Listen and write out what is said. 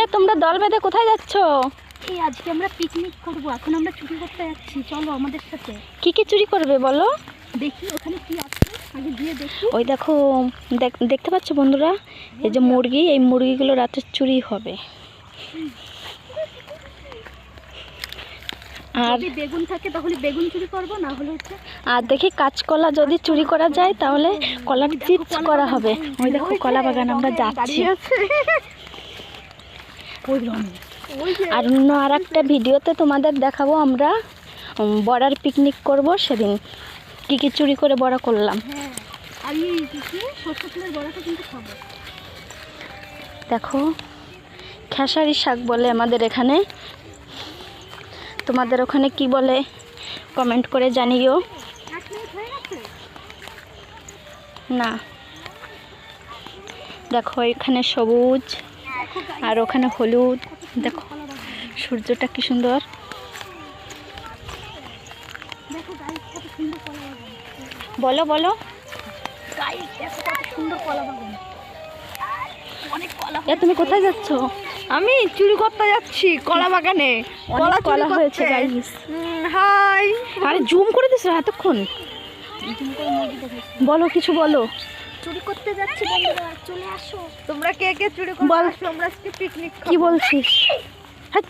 এ তোমরা দল বেঁধে কোথায় যাচ্ছ? এই আজকে আমরা পিকনিক করব, এখন আমরা চুরি করতে যাচ্ছি, চলো আমাদের সাথে। কি কি চুরি করবে বলো? দেখি ওখানে কি আছে, আগে গিয়ে দেখি। ওই দেখো, দেখতে পাচ্ছ বন্ধুরা, এই যে মুরগি, এই মুরগিগুলো রাতে চুরি হবে। আর যদি বেগুন থাকে তাহলে বেগুন চুরি করব, না হলে হচ্ছে আর দেখি কাঁচকলা যদি চুরি করা যায় তাহলে কলার চিপস করা হবে। ওই দেখো কলা বাগান, আমরা যাচ্ছি। আর অন্য আর একটা ভিডিওতে তোমাদের দেখাবো আমরা বড়ার পিকনিক করব, সেদিন কি কি চুরি করে বড়া করলাম। হ্যাঁ, আর এই সরষে ফুলের বড়াটা কিন্তু খাবো। দেখো খেসারি শাক বলে আমাদের এখানে, তোমাদের ওখানে কি বলে কমেন্ট করে জানিও। 1 মিনিট হয়ে গেছে না, দেখো এখানে সবুজ আর ওখানে হলুদ, দেখো সূর্যটা কি সুন্দর। দেখো গাইস, কত সুন্দর কলা বাগান। বলো বলো, গাইস দেখো কত সুন্দর কলা বাগান, অনেক কলা। তুমি কোথায় যাচ্ছ? আমি চুরি করতে যাচ্ছি কলা বাগানে। অনেক কলা হয়েছে গাইস। হাই, আরে জুম করে দিছো এতক্ষণ, বলো কিছু বলো। চুরি করতে যাচ্ছি বন্ধুরা, চলে আসো। তোমরা কে কে চুরি করতে বল। আসো, আমরা আজকে পিকনিক কি বলছিস? হাট।